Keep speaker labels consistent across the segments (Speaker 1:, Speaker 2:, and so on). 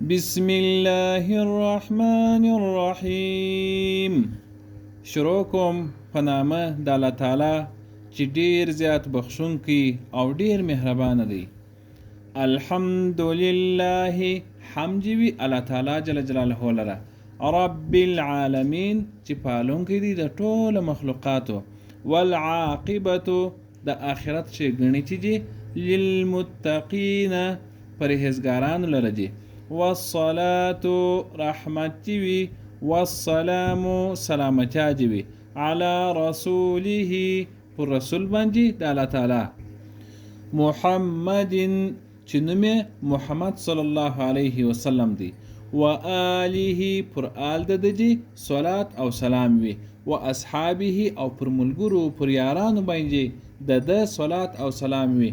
Speaker 1: بسم الله الرحمن الرحیم. شروع کوم په نامه د الله تعالی چې ډیر زیات بخښونکی او ډیر مهربان دی. الحمدلله، حمد وي الله تعالی جل جلاله لره، رب العالمین چې پالونکی دی د ټولو مخلوقاتو، والعاقبة د آخرت ښېګڼې چې دي، للمتقین پرهیزګارانو لره دي، والصلاة رحمت وي، والسلام سلامتیا دي وي، على رسوله پر رسول باندې د الله تعالی، محمد چې نوم محمد صلی الله علیه وسلم دی، و آله پر آل د دي صلات او سلام وي، و اصحابه او پر ملګرو پر یارانو باندې د صلات او سلام وي،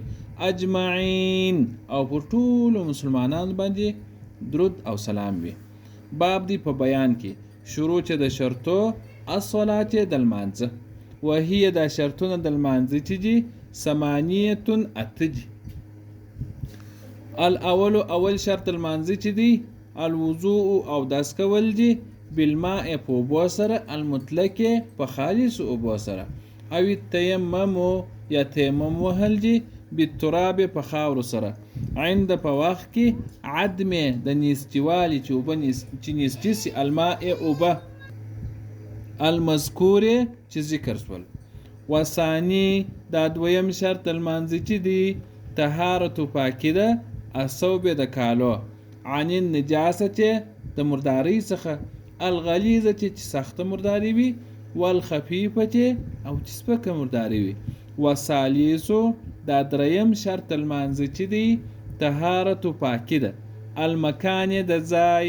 Speaker 1: اجمعین او پر ټولو مسلمانانو باندې درود او سلام وي. باب دی په بیان کې شروع چې د شرطو الصلات د لمانځه، وهي دا شرطونه د لمانځه چې دي ثمانیه اته دي. الاول اول شرط المانځه چې دی الوضوء او داس کول دي، بالماء په اوبو سره، المطلق په خالص اوبو سره، او التیمم یا تیمم وهل دي بالتراب په خاورو سره، عند په وخت کې عدم د نیستوالی چې اوبه چې نیستی سي الماء اوبه المذکور چې ذکر سول. وثانی دا دویم شرط المانځه چې دی طهارت پاکی ده، الثوب د کالو، عن النجاسه د مرداری څخه، الغلیظه چې سخته مرداری وي، والخفیفه او چې سپکه مرداری وي. وثالثو دا دریم شرط المانځه چې دی طهارت پاکی ده، المکان د ځای،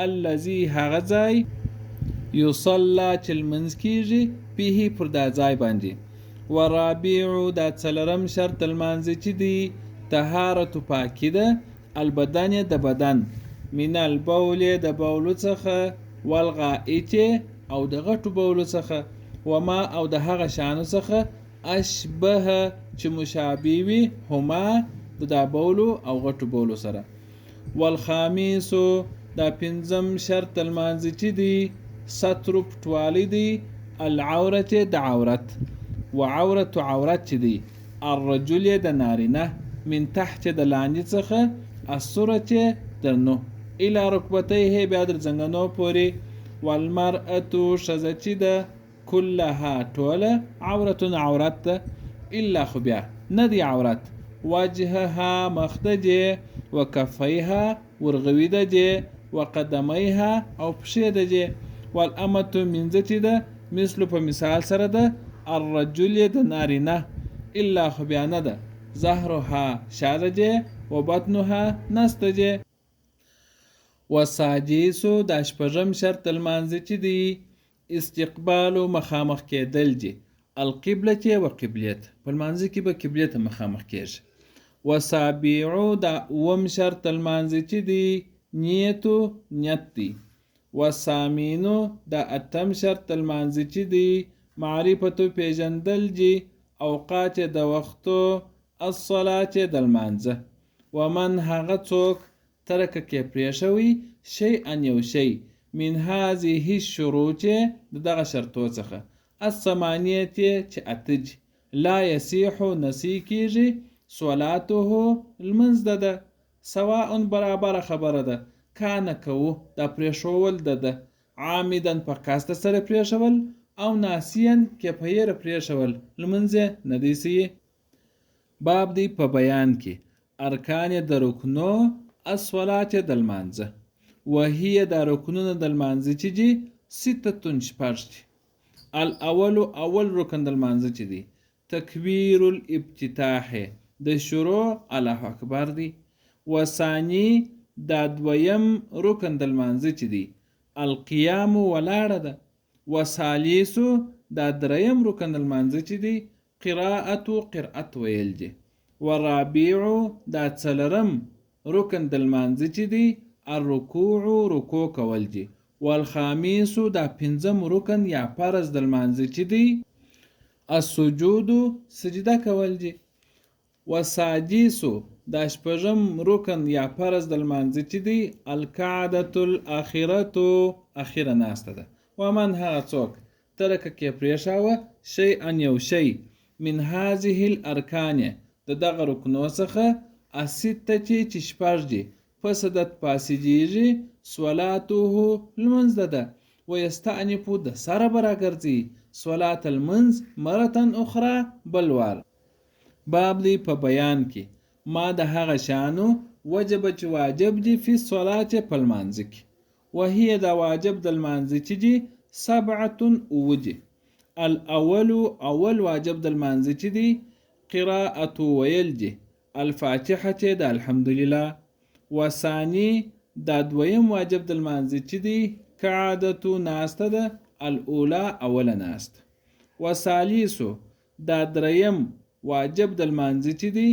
Speaker 1: الذي هغه ځای یصلی چې لمونځ کیږي فيه پر دا ځای باندې. ورابع دا څلرم شرط المانځه چې دی طهارت پاکی ده، البدن د بدن، من البول د بولو څخه، والغائط او د غټو بولو څخه، وما او د هغه شانو څخه اشبه چې مشابه وي هما د دا بولو او غټو بولو سره. والخامس دا پنځم شرط المانځه چې دی ستر پټوالی دی، العورت د عورت، وعورت عورت چې دی الرجل د نارینه، من تحت د لاندې څخه، السرة درنو، الى رکبتیه بیا در زنګنو پورې، والمرأة ښځه چې ده کلها ټوله عورت عورت ده، الا خو بیا نه دی عورت، وجهها مخ ده دی، وکفیها ورغوی ده دی، وقدمیها او پښې ده دی، والامة منځه چې ده مثلو په مثال سره ده، الرجل د نارینه، الا خو بیا نه ده، ظهرها شاده دی، وبطنها نسته دی. وسادسو دا شپږم شرط المانځه چې دی استقبال مخامخ کېدل دي، القبلة و قبلیت، په لمانځه کې به قبلیت مخامخ کېږي. وسابعو دا اوم شرط المانځه چې دی نیتو نیت دی. وثامینو دا اتم شرط المانځه چې دی معرفتو پیژندل دي، اوقات د وختو، الصلاة د لمانځه، ومن هغه څوک ترک کې پریښوي شیئا یو شی، من هذه الشروط دغه شرطو څخه، الثمانیه چې اته دي، لا یصیح نسی کیږي صلاته لمنځ ده، سواء برابر خبره ده، کان کوو دا پریښول ده عامدن په قصد سره پریښول، او ناسیان کې په یې پریښول لمنځ نه دی سي. باب دی په بیان کې ارکان د رکنو الصلاة د لمانځه، وهي دا رکنونه د لمانځه چې دي سته شپږ دي. الاول اول رکن د لمانځه چې دی تکبیر الابتتاح د شروع الله اکبر دی. وثانی دا دویم رکن د لمانځه چې دی القیام ولاړه ده. وثالثو دا دریم رکن د لمانځه چې دی قرأت ویل دي. ورابع دا څلرم رکن د لمانځه چې دی الرکوع رکوع کول دي. والخامس دا پنځم رکن یا فرض د لمانځه چې دی السجود سجده کول دي. وسادس دا شپږم رکن یا فرض د لمانځه چې دی القعدة الاخرة اخیره ناسته ده. ومن هغه څوک ترکه کې پرېښاوه شیئا یو شی من هذه الارکان د دغه رکنو څخه السته چې شپږ دي فسدت پاسیږي صلاته لمنځ ده ويستأنف د سره براګرځي صلات المنځ مرتن اخرى بلوار. باب دی په بیان کې ما د هغه شانو وجب چې واجب دي فی الصلاة په لمانځ کې وهي دا واجب د لمانځ چې دي 7 اوجه. الاول اول واجب د لمانځ چې دي قراءة ویل دي الفاتحه د الحمدلله. وثانی دا دویم واجب د لمانځ چې دي قعدة ناسته ده الاولى اوله ناست. وثالثو دا دریم واجب د لمانځ چې دي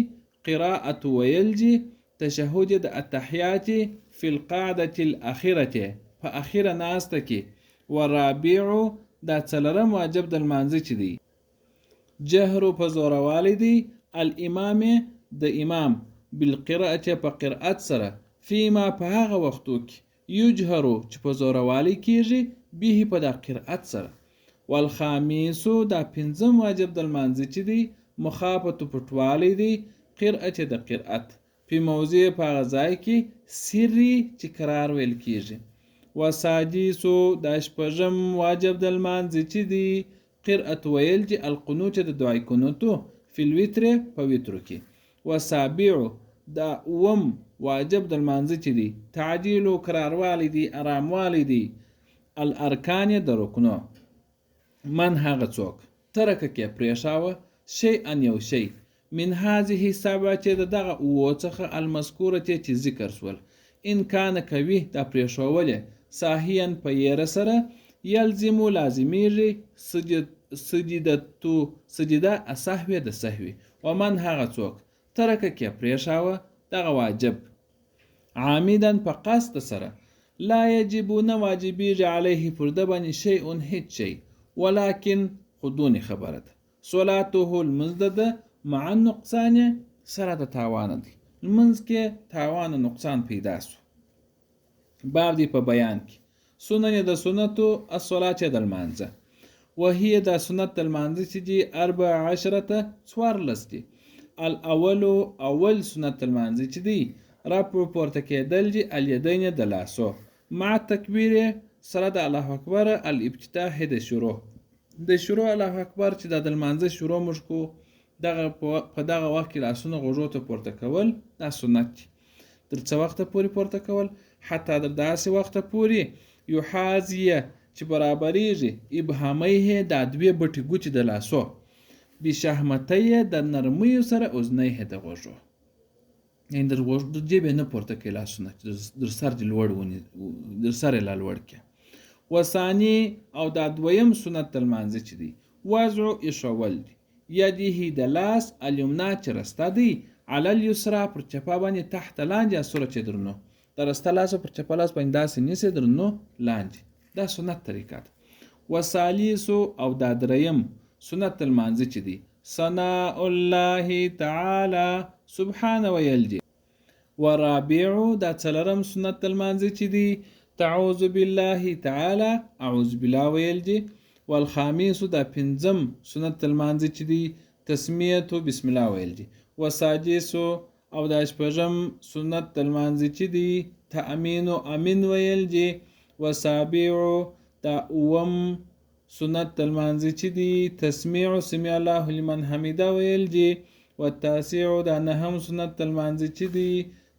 Speaker 1: قراءة ویل دي تشهد د التحیات فی القعدة الاخرة په اخیره ناسته کې. والرابع دا څلرم واجب د لمانځ چې دي جهر په زوروالی دي الامام د امام بالقراءة په قرأت سره فيما په هغه وختو کې یجهرو چې په زوروالی کېږي به په د قرأت سره. والخامس دا پنځم واجب د لمانځ چې دي مخافت پټوالی دي قرأت د قرأت په موضع په هغه ځای کې سری چې قرار ویل کېږي. وسادسو دا شپږم واجب د لمانځ چې دي قرأت ویل دي القنوت د دعای قنوتو فی الوتر په وترو کې. وسابع دا اوم واجب د لمانځ چې دي تعجیل قراروالی دي اراموالی دي الارکان د رکنو. من هغه څوک ترکه کې پرېښاوه شیئا یو شی من هذه 7 چې دغه اوو څخه المذکوره چې ذکر سول ان کان کوي دا پرېښوله صاحیان په یره سره یلزم لازمیږي سجده السهو د سهوی. ومن هغه څوک ترکه کې پرېښاوه دغه واجب عامدن په قصد سره لا یجب نه واجبیږي علیه پر ده باندې شیء هیڅ شی ولکن خودون خبره ده صلاته المنځ ده مع النقصان سره د تاوان دي المنځ کې تاوان و نقصان پیدا سو. باب دی په بیان کې سنن د سنتو الصلاة د لمانځه وهي د سنت د لمانځه چې دي 14 څوارلس دي. الاول اول سنت لمانځه چې دي رفع پورته کېدل دي الیدین د لاسو مع تکبیر سره د الله اکبر الابتداء د شروع الله اکبر چې د لمانځه شروع موږ کو دغه په دغه وخت کې لاسونه غوږو ته پورته کول دا سنت دي. تر څه وخته پورې پورته کول حتی در داسې وخته پورې یحاذیه چې برابریږي ابهامیه د دوی بټي ګوتې د لاسو بشهمتیه د نرمیو سره اذنیه د غوږو یعنی در جیبې نه پورته کوي لاسونه در سر دې لوړ ونی در سر یې لا لوړ کړي. وثاني او دا دویم سنت د لمانځه چې دی وضع ایښول دي یده د لاس الیمنا چې رسته دی علی الیسرا پر چپه باندې تحت لاندې اسوره چې درنو د رسته لاس پر چپه لاس باندې داسې نیسې درنو لاندې دا سنت طریقه ده. وثالثو او دا دریم سنت د لمانځه چې دی ثناء الله تعالی سبحان ویل دي. ورابع دا څلرم سنت د لمانځه چې دی تعوذ بالله تعالی اعوذ بالله ویل دي. والخامس دا پنځم سنت د لمانځه چې دی تسمیه بسم الله ویل دي. وسادس او دا شپږم سنت د لمانځه چې دی تأمین امین ویل دي. وسابع دا اوم سنت د لمانځه چې دی تسمیع سمع الله لمن حمده ویل دي. والتاسع دا نهم سنت د لمانځه چې دی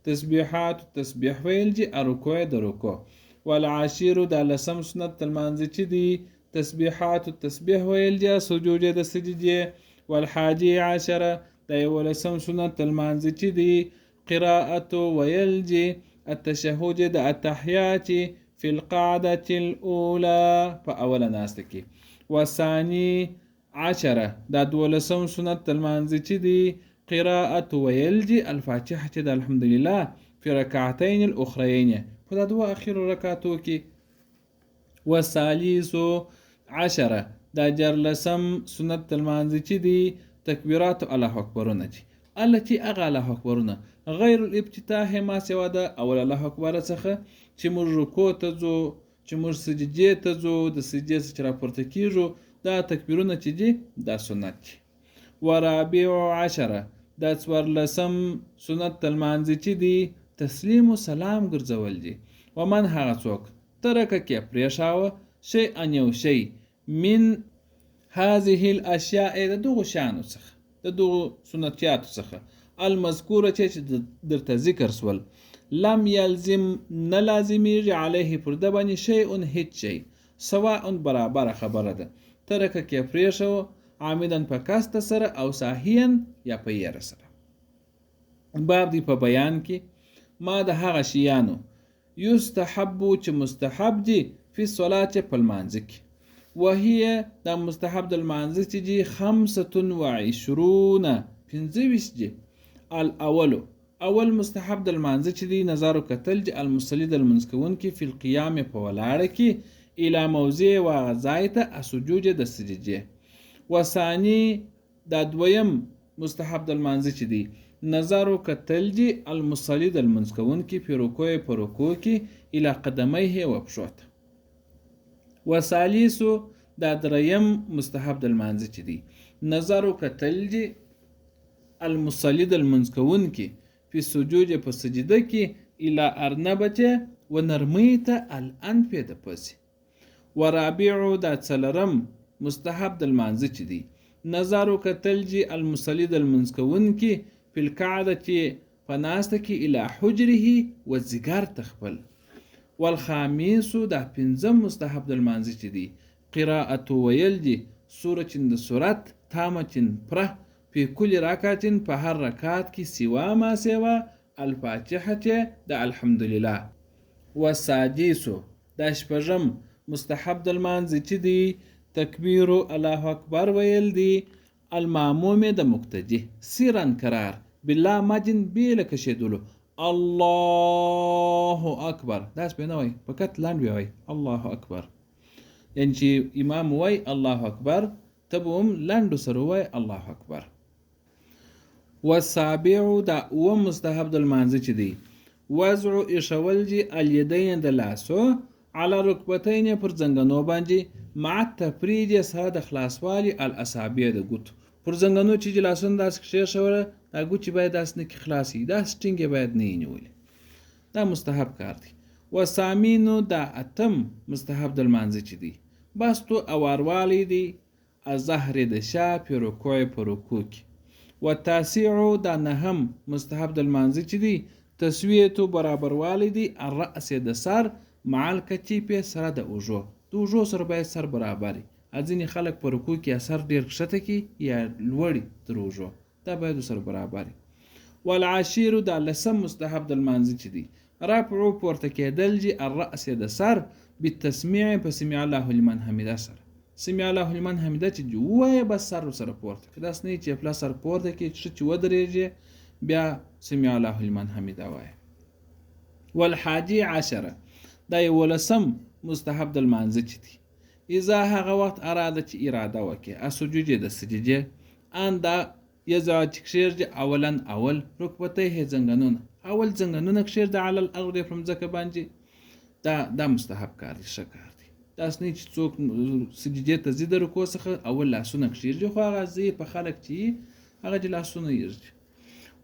Speaker 1: تسبیحات تسبیح ویل دي رکوع د رکوع. والعاشر دا لسم سنت د لمانځه چې دی تسبیحات تسبیح ویل دي سجود د سجدې. والحادي عشر دا یولسم سنت د لمانځه چې دی قراءة ویل دي التشهد د التحیات فی القعدة الاولى په اوله ناسته کې. وثانی عشره دا دولسم سنت د لمانځه چې دی قراءة ویل دي الفاتحه د الحمدلله فی رکعتین الاخرین په د دوه اخیرو رکعاتو کې. وثالث عشره دا جرلسم سنت د لمانځه چې دی تکبیرات الله اکبرونه دي التي اغه الله اکبرونه غیر الافتتاح ما سوا د اول الله اکبر څخه چې موږ رکوع ته ځو، چې موږ سجدې ته ځو، د سجدې څخه راپورته کیږو، دا تکبیرونه چې دي دا سنت دي. ورابع عشره دا 14 سنت المانځي چې دي تسلیم و سلام ګرځول دي. ومن هغه څوک ترکه کې پرېښاوه شیئا یو شی من هذه الاشیاء د دغو شیانو څخه، د دغو سنتیاتو څخه المذکوره چې درته ذکر سول، لم یلزم نه لازمیږي علیه پر ده باندې شیء هیڅ شی، سواء برابره خبره ده ترکه کې پرېښاوه عامدن په کست سره او ساهین یا په یره سره. باب دی په بیان کې ما د هغه شیانو یستحبو چې مستحب دي فی الصلاة په لمانځه کې، وهي دا مستحب د لمانځه چې دي 25 25 دي. الاولو اول مستحب د لمانځه چې دي نظر کتل دي المصلی د لمونځ کوونکي فی القیام په ولاړه کې الی موضع و ځای ته السجود د سجدې. وثانی دا دویم مستحب د لمانځه چې دي نظر کتل دي المصلی د لمونځ کوونکي په رکوع کې الی قدمیه و پښو ته. وثالثو دا دریم مستحب د لمانځه چې دي نظر کتل دي المصلی د لمونځ کوونکي په سجود په سجده کې الی ارنبته و نرمیته الانف د پسې. ورابع دا څلرم مستحب د لمانځه چې دي نظر کتل دي المصلی د لمونځ کوونکي په القعده چې په ناسته کې الی حجره و ځیګر تخپل. والخامس دا پنځم مستحب د لمانځه چې دي قراءت ویل دي سورة د سورت تامه پره په کل رکعت په هر رکعت کې سوا ما سوا الفاتحه د الحمدلله. والسادس دا شپږم مستحب د لمانځه چې دي تکبیر الله اکبر ویل دي الماموم د مقتدی سیرن قرار بالله مجن بیل کشیدلو الله اکبر داس به نه وای فقط لاند وای الله اکبر، یعنی چې امام وای الله اکبر تبوم لاند سره وای الله اکبر. والسابع دا او مستحب د لمانځه چې دی وضع اشول جی الیدین د لاسو علی رکبتین پر زنګنو باندې مع تفرید سره د خلاصوالی الاصابع د ګوت پر زنګنو چې لاسونه داس کښې شوره دا ګوت چې باید داس نه کې خلاصي داس ټینګ باید نه نیولې، دا مستحب کار دی. وسامینو دا اتم مستحب د لمانځه چې دی بس تو اواروالی دی الظهر د شا په رکوع کې. والتاسع دا نهم مستحب د لمانځه چې دی تسویه برابروالی دی الرأس د سر مع الکتف سره د اوږو، د اوږو سره باید سر برابري. ځینې خلک په رکوع کې سر ډیر کښته کی یا لوړي تر اوږو، دا باید سره برابري. والعاشر دا لسم مستحب د لمانځه چې دی رفع پورته کېدل جي الرأس د سر بالتسمیع په سمع الله لمن حمده سره. سمع الله لمن حمده چې وایه بس سر سره پورته که داس نه چې خپل سر پورته کې چې ودرېږي بیا سمع الله لمن حمده وایه. والحادي عشره دا 11 مستحب د لمانځه چې دی اذا هغه وخت اراده چې اراده وکړي السجود د سجدې ان دا یزا چې کښېږدي اولا اول رکبتیه زنګنونه اول زنګنونه کښېږدي علی الارض په مځکه باندې، دا مستحب کار دی، ښه کار دی. داس نه چې څوک سجدې ته ځي د رکوع څخه اول لاسونه کښېږدي خو هغه ځي په خلک چې هغه چې لاسونه یږدي.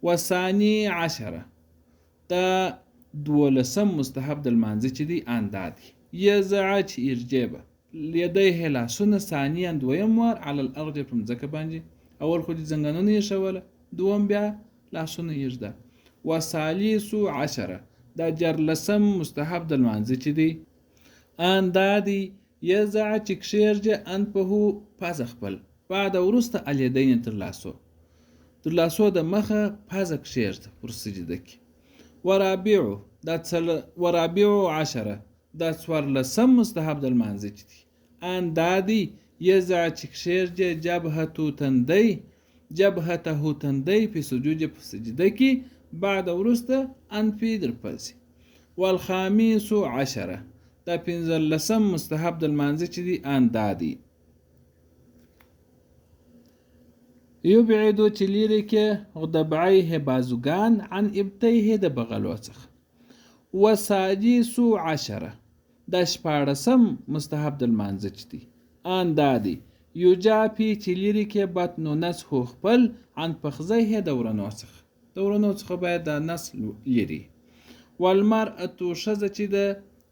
Speaker 1: وثاني عشره دا 12 مستحب د لمانځه چې دی ان دا دی یزع چې ارجبه لیدیه لاسونه ثانیا دویم وار علی الارض په مځکه باندې، اول خو دې زنګنونه یې شوله دوم بیا لاسونه یږده. وثالث عشره دا 14 مستحب د لمانځه چې دی ان دا دی یزع چې کښېږدي انفه پزه خپل بعد وروسته الیدین تر لاسو د مخه پزه کښېږده پر سجده کې. ورابع عشره دا 14 مستحب د لمانځه چې دی ان دا دی یزع چې کښېږدي جبهته تندی په سجود په سجده کې بعد وروسته انفی در پسې. والخامس عشره دا 15 مستحب د لمانځه چې دی ان دا دی یبعدو چې لیرې کې غدبعیه بازوګان عن ابتیه د بغلو څخه. وسادسو عشره دا شپاړسم مستحب د لمانځه چې دی ان دا دی یجافي چې لیرې کې بطن نسخو خپل عن پخزیه د ورنو څخه باید دا نس لیرې. والمرأة ښځه چې د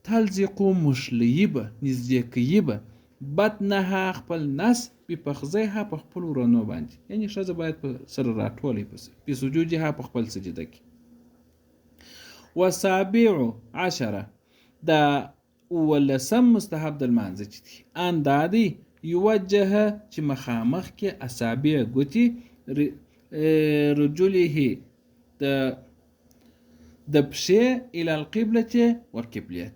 Speaker 1: تلزقو مشلیبه نږدې کوي بطنها خپل نس بپخزیها په خپل ورنو باندې، یعنی ښځه باید په سره راټولې په سجودها په خپل سجده کې. وسابع عشره دا ولسم مستحب د لمانځه چې دی ان دا دی یوجهه چې مخامخ کې اصابع ګوتې رجله د پښې الى القبلة والقبلة.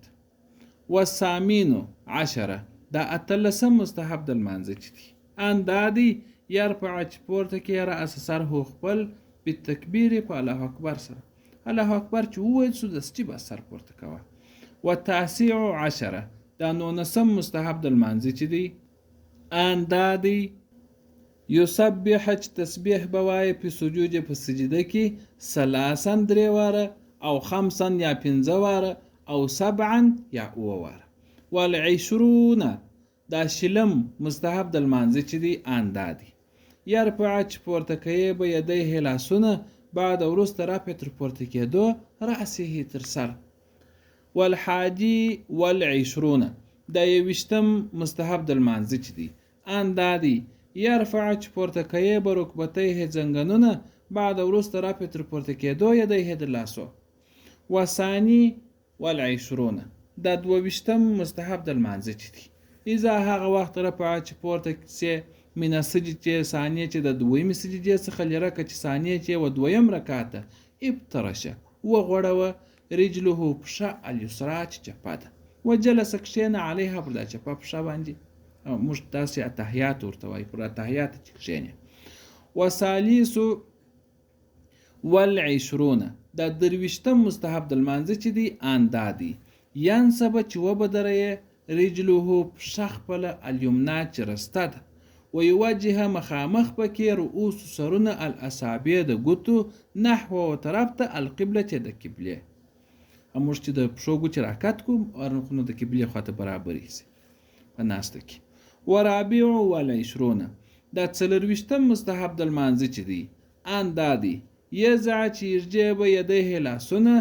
Speaker 1: والثامن عشره دا اتلسم مستحب د لمانځه چې دی ان دا دی یرفع چې پورته کې رأس سر هو خپل بالتکبیر په الله اکبر سره، الله اکبر چې وویل سو دستي به سر پورته کوه. والتاسع عشره دا 19 مستحب د لمانځه چې دی ان دا دی یسبح چې تسبیح بوایه په سجود په سجده کې 3 واره او 5 یا 15 واره او 7 یا 9 واره. والعشرون دا شلم مستحب د لمانځه چې دی ان دا دی یرفع چې پورته کوي به یدیه لاسونه بعد وروسته رفع تر پورته کېدو رأسه تر سر. والحادي والعشرون دا 20 مستحب د لمانځه چې دی ان دا دی یرفع چې پورته کوي به رکبتیه زنګنونه بعد وروسته رفع تر پورته کېدو یدیه د لاسو. وثانی والعشرون دا 22 مستحب د لمانځه چې دی اذا هغه وخت رفع چې پورته سي من سجدې ثانیه چې د دویمې سجدې څخه لرکه چې ثانیه چې و دویم رکعت ابترشه وغړوه رجله پښه الیسرا چې چپه ده وجلس کښېنه علیها پر دا چپه پښه باندې موږ تاسې اتحیات ورته وایي پر اتحیات چې کښېنه. وثالث والعشرون دا 23 مستحب د لمانځه چې دی ان دا دی ینصب چې وبدره رجله پښه خپله الیمنا چې رسته ده ویوجه مخامخ پکې رؤوس سرونه الاصابع د ګوتو نحو و طرف ته القبله چې د قبله موږ چې د پښو ګوتې راکات کوم اړخونه د قبلې خواته برابرې سي په ناسته کې. ورابع والعشرون دا 24 مستحب د لمانځه چې دی ان دا دی یزع چې یرجع به یدیه لاسونه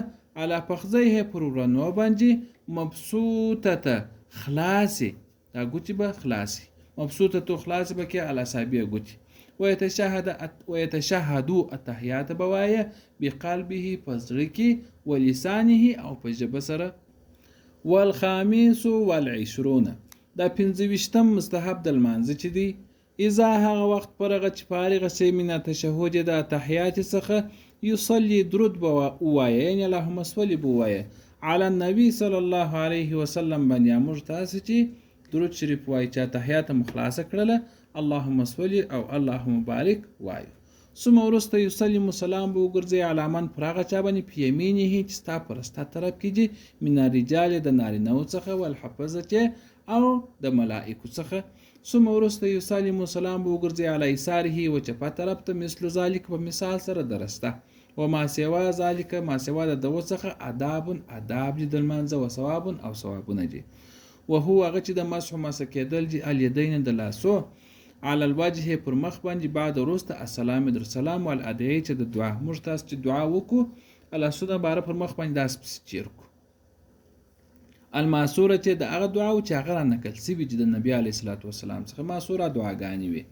Speaker 1: علی فخذیه پر ورنو باندې مبسوطه خلاصي دا ګوتې به خلاصي مبسوطه خلاص بکې علی اصابع ګوتې. ويتشهد التحیات بوایه بقلبه پزړه کې ولسانه او په ژبه سره. والخامس والعشرون دا 25 مستحب د لمانځه چې دی اذا هغه وخت پرغه چې فارغه سي من تشهد د تحیات څخه یصلي درود بوایه یعنی اللهم صل بوایه علی النبی صلی الله علیه وسلم باندې امر تاسو چې درود شریف وایي چې تحیات مخلاصه کړله اللهم صل او اللهم بارک وایو. ثم ورسته یسلم سلام به وګرځي علامن پراغه چا باندې په یمینه چې ستا پرستا طرف کېږي من رجال د نارینه څخه والحفظه او د ملائکه څخه. ثم ورسته یسلم سلام به وګرځي علی یساره و چپا طرف ته مثل ذالک په مثال سره درسته و ما سوا ذالک ما سوا د دو څخه آداب لیدل منځه و ثواب او ثوابونه دي. وهو هغه چې د مسح مسکېدل دي الیدین د لاسو علی الوجه پر مخ باندې بعد وروسته السلام در سلام والادعیه چې د دعا موږ تاسو چې دعا وکړو الله سونه بار پر مخ باندې داس چیر کو الماسوره چې د هغه دعا او چې هغه نقل سی وی د نبی علی صلوات و سلام څخه ماسوره دعاګانی وي.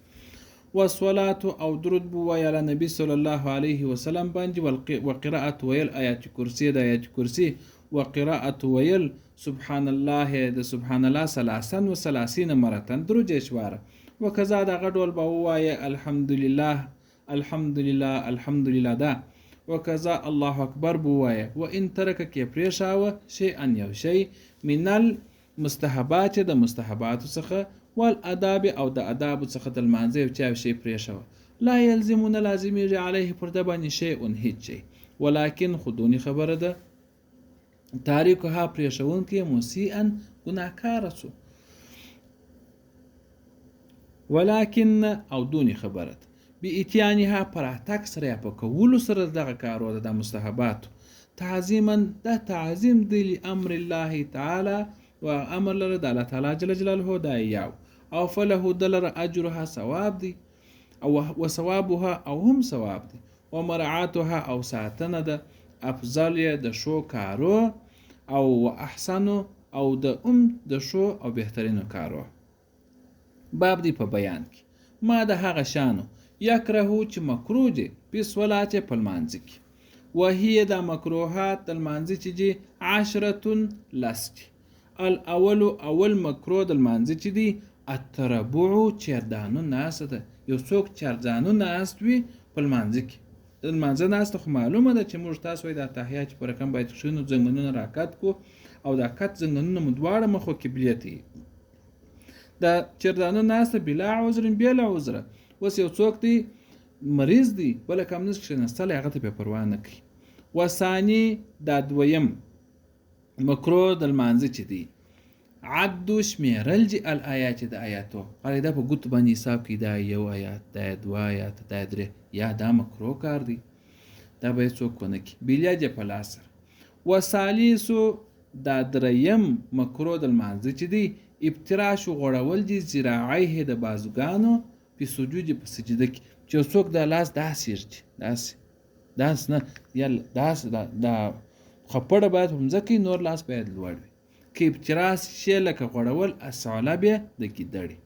Speaker 1: والصلاه او درود بو وی علی نبی صلی الله علیه وسلم باندې وقراءه ویل آیات کرسی د آیات کرسی وقراءه ویل سبحان الله د سبحان الله 33 مرتين درود شواره وکذا د غډول به وایه الحمدلله الحمدلله الحمدلله دا وکذا الله اکبر بوایه و ان ترک کې پریشاوه شی ان یو شی من المستحبات د مستحبات څخه والاداب او د آداب څخه د المانځه او چا شی پریشاوه لا يلزمون لازمي عليه پر د باندې شی ان هیڅ شی ولکن خودونی خبره ده تاریکها پریشون کې مسیئا گناهکار سو ولكن او دونی خبرت بإتیانها پر اتک سره یا په کولو سره دغه کارو د مستحباتو تعظیما دا تعظیم دی لامر الله تعالی و امر لره د الله تعالی جل جلاله دا یاو او فله دلر اجرها ثواب دی او ثوابها او هم ثواب دی و مرعاتها او ساتنه د افضل د شو کارو او احسن او د شو او بهترینو کارو. باب دی په بیان کې ما د هغه شانو یکرهو چې مکروه دي په صلات په لمانځ کې وهي د مکروهات د لمانځ چې دي 10 لست. اول مکروه د لمانځ چې دي التربع چردانو ناست ده یو څوک چردانو ناست وي په لمانځ کې. د لمانځه ناست خو معلومه ده چې موږ تاسو د تحیه چې په رقم باید کښینو زنګنونه راکت کو او دا کت زنګنونه مو دواړه مخو قبله ته دا چردانو ناست بلا عذر بلا عذر. وس یو څوک دی مریض دی بل کم نس کښینستل هغه ته په پروا نه کوي. وثانی دا دویم مکروه د لمانځه چې دی عدو شمیرل جی الآیات د آیاتو قاعده په ګوت باندې حساب کې دا یو آیات دا دو آیات دا درې یا دا مکروه کار دی دا به څوک ونه کی بلیا جه په لاس. وثالثو دا دریم مکروه د لمانځه چې دی ابتراش غړول دي ذراعیه د بازوګانو په سجود په سجده کې چې څوک د لاس داسې داس نه یا داس دا خپړه باید همځکه نور لاس باید لوړ وي کې ابتراس شی لکه غړول اصالبه د کیدړي.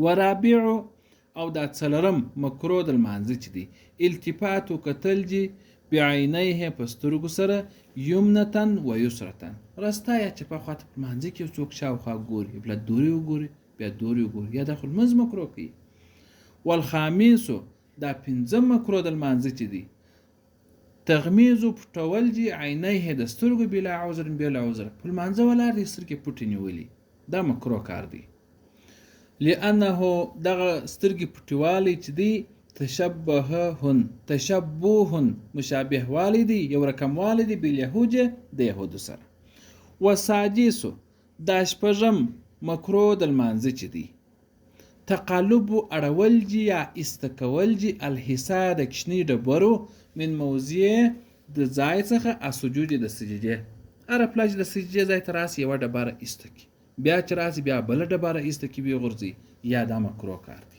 Speaker 1: ورابع او دا څلرم مکروه د لمانځه چې دی التفات قتل جي بعینیه پسترګو سره یمنتن و یسرتن راستا یا چې په خاطر لمانځه کې څوک شاوخوا ګوري بل دوری وګوري بیا دوری وګوري یا داخل مز مکروه کوي. والخامس دا پنځم مکروه د لمانځه چې دی تغمیز پټول جي عینیه د سترګو بلا عذر بلا عذر په لمانځه ولار دي سترګې پټې نیولي دا مکروه کار دی لانه دغه سترګې پټوالی چې دی تشبه مشابه والدي یو رقم والدي باليهود د يهود سره. وسادس دا شپږم مکروه د لمانځه چې دی تقلب اړول جي یا استکول جي الحساد کشنی ډبرو من موضع د ځای څخه اسجود د سجده اره پلاج د سجده ځای ته راسي یو ډبره ایستکی بیا چې راسي بیا بل ډبره ایستکی وی غورځي یا دا مکروه کار دی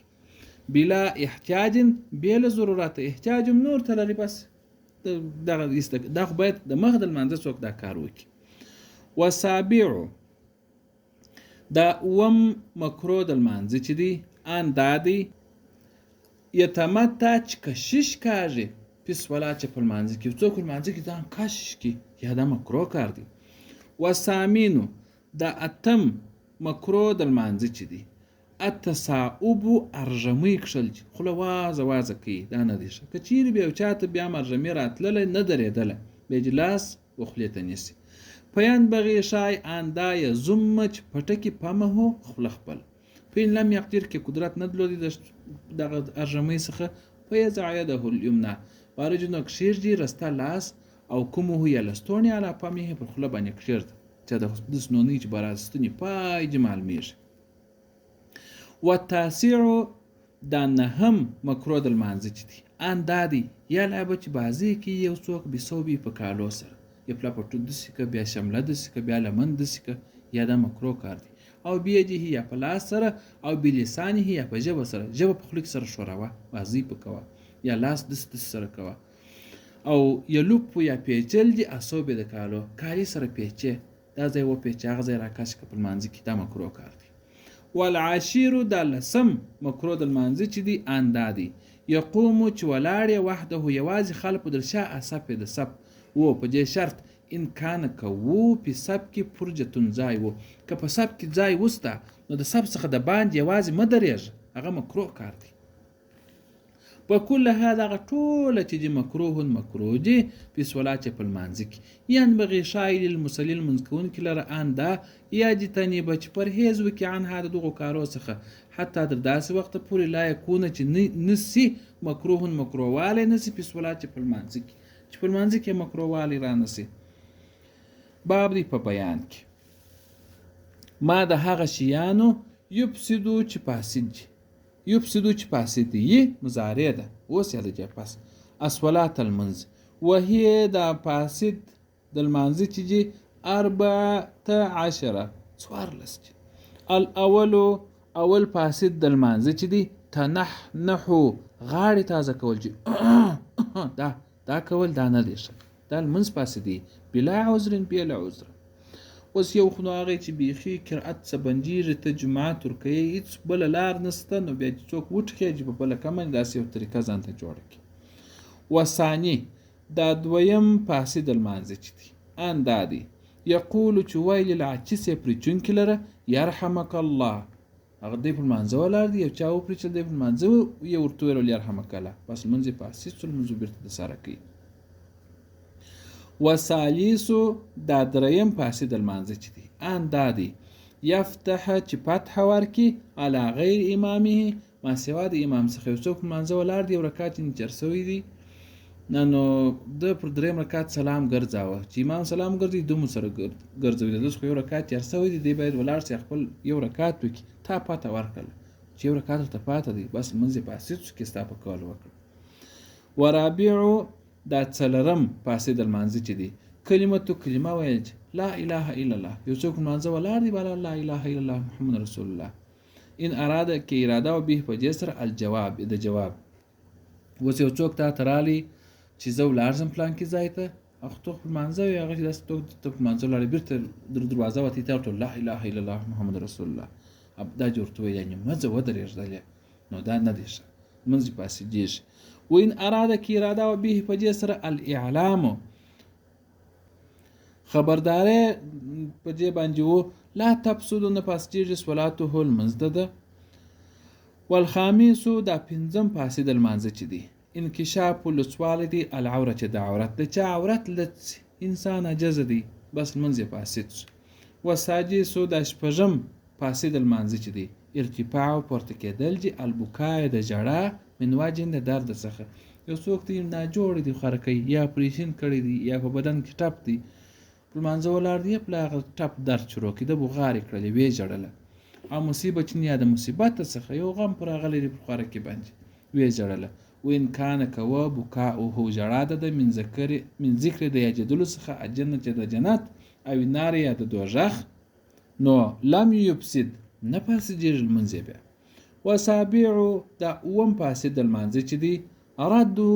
Speaker 1: بلا احتیاج بلا ضرورت احتیاج نور تللی بس دغه ایستک دا خو باید د مخ د لمانځه څوک دا کار وکړي. وسابع دا اوم مکروه د لمانځه چې دی ان دادی یتمتا چې کشش کاږي پس ولا چې په لمانځه کې څوک لمانځه کې ځان کشش کی یا دا مکروه کار دی. وسامینو دا اتم مکروه د لمانځه چې دی التصاؤب ارجمی کشل خله وازه کوي دا نه دی ښه کچیر بیا چاته بیا مرجمی راتللی نه درېدله به اجلاس وخلیته نیسي. پیان بغی شای آندا یزم چې پټکی پمه خپل خپل پین لم یقدر کې قدرت نه درلودي دغه ارجمی څخه فیضع یده الیمنى بارجنو کشیر جی رستا لاس او کومه یا لستونی علا پمه پر خله باندې کشیر چې د سنونی چې براستنی پای جمال میشه. والتاسع دا نهم مکروه د لمانځه چې دی ان دادی یا لعبه چې بازی کې یو څوک بسوبي په کالو سره یا پلا پټو دسی که بیا شمله دسی که بیا لمن دسی که یا دا مکروه کار دی. او بیجه یا په لاس سره او بلسانه یا په ژبه سره ژبه په خلک سره شوروه بازی په کوا یا لاس دست سره کوا او یلوپ یا پیچل دی اسوبه د کالو کاری سره پیچه دا ځای و پیچه هغه ځای راکاش که په لمانځه کې دا مکروه کار دی. والعاشر دا لسم مکروه د لمانځه چې دی اندادي یقوم چې ولاړ وحده یوازې خلف درشا اسف د سب و په دې شرط ان کان کو په سب کې فرجتون ځای و که په سب کې ځای وسته نو د سب څخه د باندې یوازې مدرېږي هغه مکروه کار دی. په کل هذا ټول چې مکروه دي په صلات په لمانځه کې ينبغي شایل المصلي المنکون کله ان دا یا دي تنی بچ پرهیز وکي عن هذا دغه کارو څخه حتی در داسې وخت پورې لا یکونه چې نسی مکروه والی نسی په صلات په لمانځه کې چې په لمانځه کې مکروه والی را نسی. باب دی په بیان کې ما د هغه شیانو یفسدو چې فاسد یفسدو چې فاسد یي مضارع ده اوس یاد جه پس الصلاة المنز وهي دا فاسد د المانځه چې دي 14 څوارلس اول فاسد د المانځه چې دي تنحنحو غاړې تازه کول چې دا کول دا نه دی ښه دا المنځ فاسد دی بلا عذر اوس یو خو نو هغه چې بیخي قرأت څه بندېږي ته جماعت ورکوي هېڅ بله لار نشته نو بیا چې څوک وټخېږي په بله کمه داسې یو طریقه ځان ته جوړه کړي وثاني دا دویم فاسد المانځه چې دی ان دا دی یقولو چې وایي للعاچسې پرېچونکي لره یرحمک الله هغه دی په لمانځه ولاړ دی یو چا وپرېچل دی په لمانځه یې ورته ویل یرحمک الله بس لمونځ یې فاسد شو لمونځ بېرته د سره کوي وثالثو دا دریم فاسد المانځه چې دی ان دا دی یفتح چې فتح ورکي علی غیر امامه ما سوا د امام څخه یو څوک لمانځه ولاړ دی یو رکعت یې چر سوی دی نو د پر دریم رکعت سلام ګرځاوه چې امام سلام ګرځي دومره سره ګرځوي داس خو یو رکعت چر سوی دی باید ولاړ سي خپل یو رکعت وکي تا پاته ورکل چې یو رکعت ته پاته دی بس منځ فاسد شو کې ستا په کول وکړه ورابعو دا څلرم فاسد المانځه چې دی کلمه ویل لا اله الا الله یو څوک لمانځه ولاړ دی بل لا اله الا الله محمد رسول الله ان اراده کې اراده او به په جسر الجواب د جواب وس یو څوک ته ترالی چې زه ولاړم پلان کې ځای ته اخته لمانځه یو هغه چې داس ته لمانځه ولاړ بیرته دروازه وتی ته لا اله الا الله محمد رسول الله ابدا جوړته یعنی مزه ودرېږدل نو دا نه دی ښه منځ پاسې دیش وین اراده کې اراده او به په جسر الاعلام خبرداري په دې باندې وو لا تفسدو نه پاسجیږي صلاته المنزد ده والخامس دا پنځم فاسد المانځه چې دی انکشاف لسوال دی العوره چې د عورت د چا عورت لڅ انسان عجز دی بس منځ فاسد وسادس دا شپږم فاسد المانځه چې دی ارتفاع پورته کېدل دي البکای د جړه من واجن د درد څخه یو څوک تی نه جوړ دی خرکې یا پریشن کړی دی یا په بدن کې ټپ دی په منځ ولاړ دی په هغه ټپ درد شروع کړي د بغارې کړلې وی جړله او مصیبت نه د مصیبت څخه یو غم پر غلې په خرکې باندې وی جړله وین کان کوا بکا او هو جړاده د من ذکر د یجدل څخه جنت د جنت او نار یا د دوزخ نو لم یفسد نه فاسدېږي لمونځ بیا وسابعو دا اوم فاسد المانځه چې دی ردو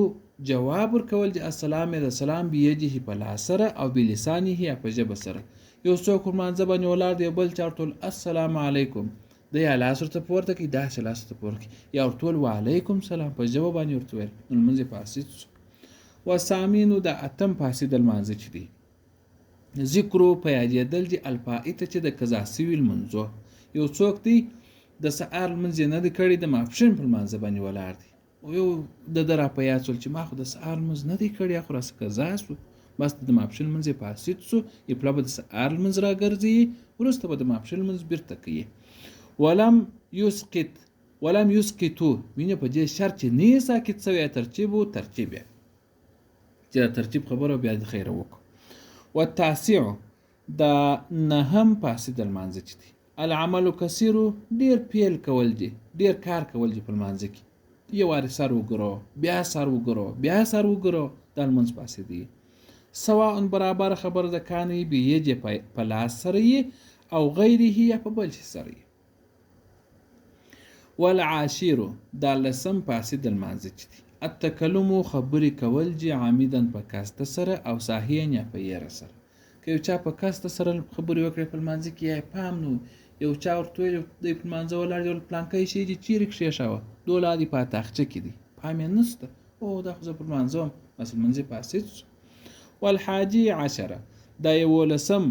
Speaker 1: جواب ورکول چې السلام د سلام بیجه په لاس سره او بلسانه یا په ژبه سره یو څوک لمانځه باندې ولاړ دی بل چارته السلام علیکم د یا لاس ورته پورته کی دا لاس ورته پورته یا ورته وعلیکم سلام په ژبه باندې ورته ویل لمونځ فاسد وسامینو دا اتم فاسد المانځه چې دی ذکرو په یادېدل دي الفائته چې د قضا سویل منځو یو څوک دی د سحر منځ نه دی کړی د ماپښین په منځ باندې ولاړ دی او یو د درا په یاڅول چې ما خو د سحر منځ نه دی کړی خو راس قضا سو بس د ماپښین منځ فاسد سو یپلا د سحر منځ را ګرځي ورسته به د ماپښین منځ بیرته کوي ولم یسقطو وینه په دې شرط نه ساکت سوی ترتیب چې ترتیب خبره بیا د خیره وکړه والتاسع دا نهم فاسد المانځه چې دی العمل کثیر ډیر پیل کول دي ډیر کار کول دي په المانځه کې یو واري سر وګرو بیا سر وګرو د المنځ فاسد دي سواء برابر خبر ده کانی به یجه په لاس سره او غیره یا په بل سره والعاشر دا لسم فاسد المانځه چې دی التکلم خبرې کول جی عامدن په کاسته سره او صحیحن یا په یره سره که یو چا په کاسته سره خبرې وکړي په منځ کې یا پام نو یو چا ورته د په منځ ولاړ یو پلانکې شي چې چیرې ښه شاوه دوله دی په تاخچه کې دی پام یې نشته او دا خو په منځوم مثلا منځ فاسد والحادي عشره دا یو لسم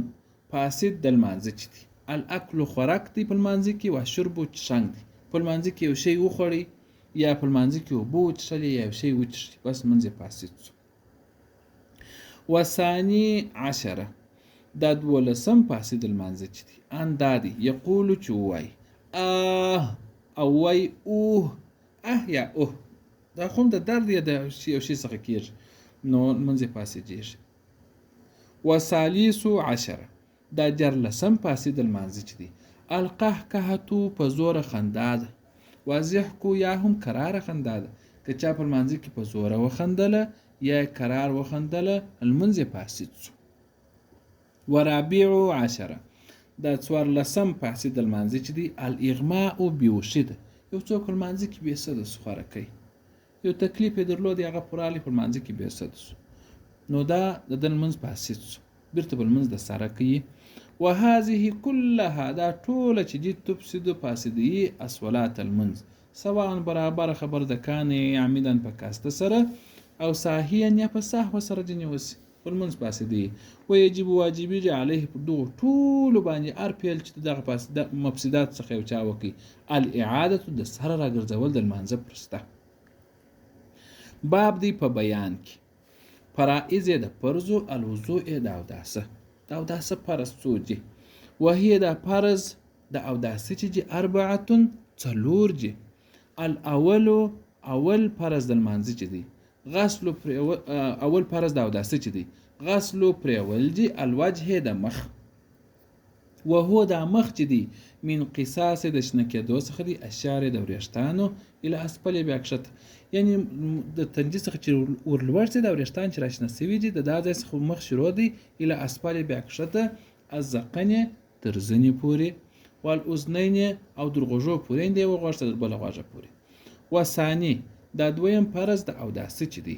Speaker 1: فاسد د المانځ چې دی الاكل خوراک دی په منځ کې او شرب څنګ دی په منځ کې یو شی وخوري یا په منځ کې وبو چشلې یا شی وچشي بس منځ فاسد وثاني عشره دا دولسم فاسد المانځه چې دی ان دادی یقول چوای او وای اوه یا اوه دا کوم د درد یا د شی څخه کیږي نو منځ فاسدېږي وثالث عشره دا جرلسم فاسد المانځه چې دی القهقهه په زور خندا ده واضح کو یا هم قراره خندا ده. که چا په لمانځه کې په زوره وخندله یا قرار وخندله لمونځ یې فاسد شو. ورابع عشره دا 14 فاسد د لمانځه چې دی الاغماء بیهوشي ده. یو څوک په لمانځه کې بېسده سو خواره کوي، یو تکلیف یې درلود هغه پورالی په لمانځه کې بېسده سو، نو دا د ده لمونځ فاسد سو، بیرته به لمونځ د سره کوي. وهذه كلها دا ټوله چې دي تفسد فاسدي الصلاه المنز سواء برابر خبر د کان عمدا په کاسته سره او ساهیا یا په سهو سره جنې وسی المنز فاسدي. ويجب واجبي عليه په دغه ټولو باندې ارپیل چې دغه فاسد مفسدات څخه یو چا وکي الاعاده د سره راګرځول د لمانځه پرسته. باب دی په بیان کې فرائض د فرض الوضوء د اوداسه. د اوداسه فرض څو دي؟ وهي د فرض د اوداسه چې اربعه څلور دي. اول فرض د لمانځه چې دی غسل اول فرض د اوداسه چې دی غسل پرول دي الوجه د مخ، وهو د مخ چې دی من قصاص د شنه کېدو څخه دی اشار د وریښتانو الى اسفل بیا کښته، یعنی د تنجي څخه چې ورلوړ سي د وریښتان چې راشنه سوي دي د دا ځای څخه مخ شروع دی الى اسفل بیا کښته الذقن تر زنې پورې والاذنین او در غوږو پورې دی و غوږ ته بل غوږه پورې. وثانی دا دویم فرض د اوداسه چې دی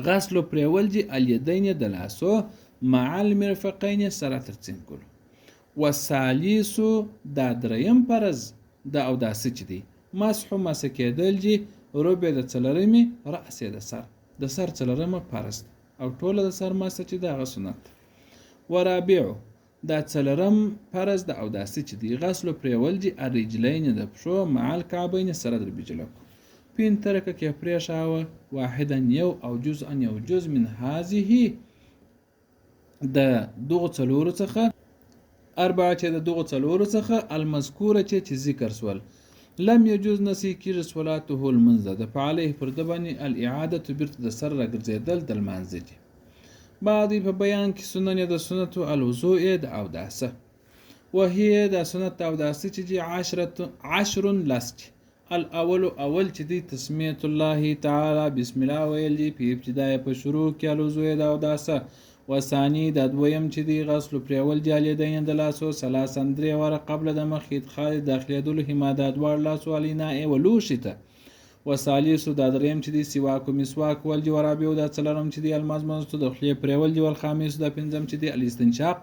Speaker 1: غسل پرول دي الیدین د لاسو مع المرفقین سره ترڅنګ کولو. وثالثو دا دریم فرض د اوداسه چې دی مسح مسکېدل دي ربع د څلرمې رأس د سر څلرمه فرض او ټوله د سر مسح چې دغه سنت. ورابع دا څلرم فرض د اوداسه چې دی غسل پرول دي الرجلین د پښو مع الکعبین سره در بجلکو پین ترکه کې پریښاوه واحدا یو او جزءا یو جز من هذه د دغه څلورو څخه اربعه چې د دغه څلورو څخه المذکوره چې ذکر سول لم يجوز نسی کیږي صلاته المنزه د فعاله پر د باندې الاعاده بیرته د سر راګرځیدل د لمانځه دي. بعضی په بیان کې سنن د سنت الوضوء د اوداسه وهي د سنت اوداسه چې 10 لست. اول چې دی تسمیت الله تعالی بسم الله ویل دي په ابتدای په شروع کې الوضوء د اوداسه. وثانی د دویم چې دی غسل پرول دي الیدین د لاسو ثلاثن درې وره قبل د مخ ادخال داخليدل همادات ور لاسو الینا ولوشته. وثالثو دا دریم چې دی سواک مسواک ول دي ورابیو د څلرم چې دی المزمز د خلی پرول دي والخامس د پنځم چې دی الاستنشاق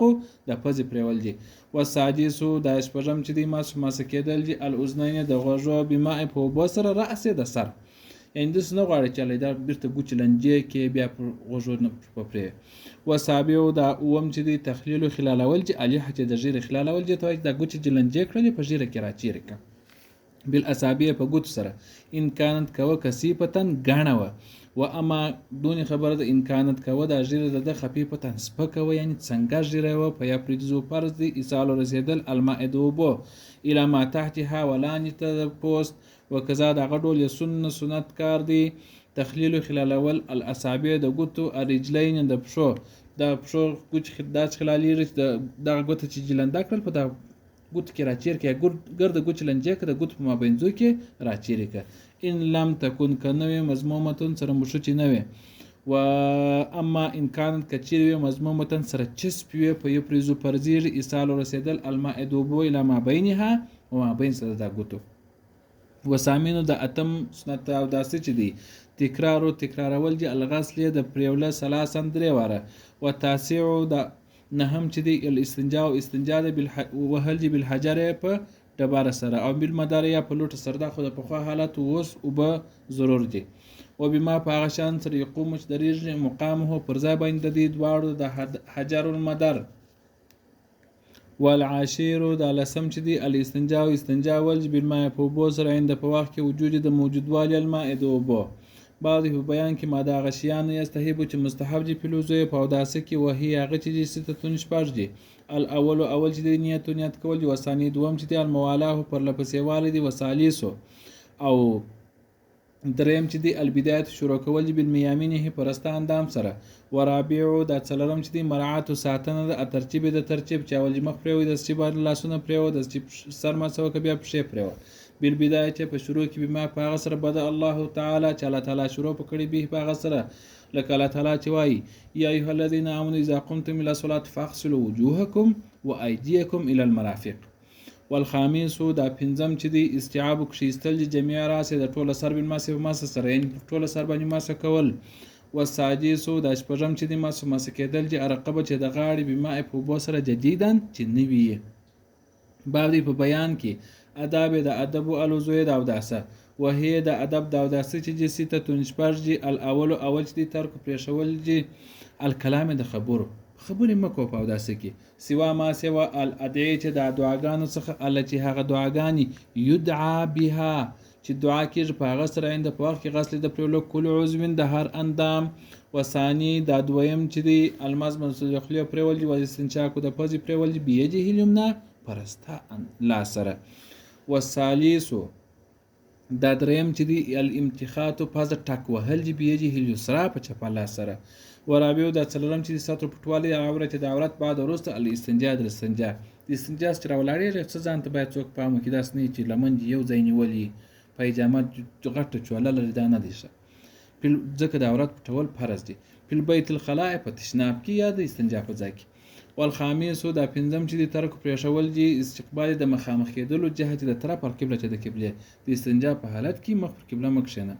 Speaker 1: د پز پرول دي. وسادسو د شپږم چې دی مسکېدل دي الاذنین د غوږو بما په بسر راس د سر، یعنی د سن غواړي چې لیدا بیرته ګوچ لنجې کې بیا پر غوږو نه پپره. وسابیو دا اوم چې دی تخلیل خلالول دي الیه چې د ژیره خلالول دي ته د ګوچ جلنجې کړل په ژیره کې راچیر ک بالاصابع په ګوت سره ان كانت کوه کثیفتن غاڼه و اما دون خبره د ان كانت کوه د ژیره د خفیفتن سپکه و یعنی څنګه ژیره و په یا پریزو فرض دی ایصال رسیدل المائدوبو الى ما تحتها ولانت پوست وکذا د غډول سنت کار دی تخلیل خلالول الاصابع د ګوتو الرجلین د پښو ګوچ خداج خلالي د ګوت چې جلندا کړل په د ګوت کې راچیر کې ګرد ګوچ لنجې کې د ګوت په مابینځو کې راچیر کې ان لم تكن کنوي مضمومتن سره مشوچ نه وي و اما ان كانت کچیر مضمومتن سره چسپ وي په یو پریزو پرزیر ایصال رسیدل المائدوبو الى ما بینها و ما بین سره د ګوتو. وسامینو د اتم سنت او داسې چې دی تکرارول دي الغسل د پریوله ثلاثن درې واره و تاسع د نهم چې دی الاستنجاء استنجاء وهل دي بالحجر په ډباره سره او بالمدار یا په لوټ سره د خو په خو حالت وس او به ضرور دي و بما پاغشان سره يقوم دريج مقامه پر ځای باندې د دواړو د حجر المدار والعاشر د لسم چې دی الاستنجاء استنجاء ول بالماء په بو سره عند په وخت کې وجود د موجودوالي الماء دوبو. بعضی په بیان کې ماده غشیان یستحب چې مستحب دي فلوزه په اوداسه کې وهي هغه چې ستون شپږ دي. اول چې دی نیت کول دي وسانی دوم چې دی الموالاه پر لپسې والدي وسالیسو او دریم چې دی البدايه شروع کول دي بالمیامینه پرسته اندام سره. ورابعو دا څلرم چې دی مراعات ساتنه د ترتیب چې اول مخ پرې وي د سیبار لاسونه پرې و د سر ما سو کې بیا پښې پرې و بالبدایه چې په شروع کې بما په هغه سره بدا الله تعالی چې الله تعالی شروع کړي به په هغه سره لکه الله تعالی چې وایي یا ایها الذین آمنوا اذا قمتم الى الصلاه فاغسلوا وجوهکم وایدیکم الى المرافق. والخامس دا پنځم چې دی استیعاب کښیستل جميع راسه د ټوله سر بالماسه په ماسه سره یعنی ټوله سر باندې ماسه کول. والسادس دا شپږم چې دی ماسه کېدل چې رقبه چې د غاړې بما په اوبو سره جدیدن چې نوي باب دی په بیان کې اداب د ادب او الوزوی د اوداسه وهي د ادب د اوداسه چې جسیته تنشپرج الاول اول چې ترک پرېښول چې الکلام د خبرې مکو په اوداسه کې سوا ما سوا الادعیه چې د دعاګانو څخه الله چې هغه دعاګانې یدعا بها چې دعا کېږي په هغه سره عند په وخت کې غسل د پرولو کل عضو د هر اندام. وثاني دا دویم چې دی المزمن خلیه پرول دي و استنشاق د پزې پرول دي بیجه الیمنا پرستا لا سره. والثالث دا دریم چې دی الامتخاط پز ټک وهل دي بیجه الیسرا په چپ لاس سره. ورابیو دا څلورم چې ستر پټوالی عورت د عورت بعد وروسته الاستنجا د استنجا چې راولاړي څه ځان ته باید څوک پام وکړي داس نه چې لمن یو ځای نیولي پایجامه غټه چوله لري دا نه دي ښه ځکه د عورت پټول فرض دي. فی البیت الخلاء په تشناب کې یا د استنجا په ځای کې. والخامس دا پنځم چې د ترک پرېښول دي استقبال د مخامخ کېدلو جهت د طرف پر قبله چې د قبله د استنجا په حالت کې مخ پر قبله مکښنه.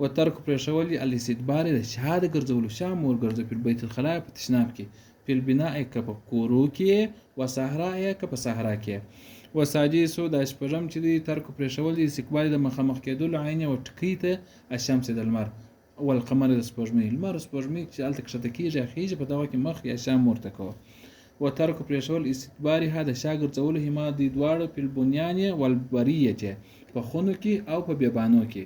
Speaker 1: وترک پرېښول دي الاستدبار د شاده ګرځولو شام ور ګرځو په بیت الخلاء په تشناب کې په البناء کې په کورو کې و صحرا کې په صحرا کې. وسادس دا شپږم چې دی ترک پرېښول دي استقبال د مخامخ کېدلو عین او ټکی ته الشمس د لمر والقمر د سپوږمۍ لمر سپوږمۍ چې الته کښته کېږي خېږي په دغه کې مخ یا شام ورته کوه. وترک پرېښول استدبار هدا شاګرځولو هما د دواړو په البنیان والبریه په خونو کې او په بیابانو کې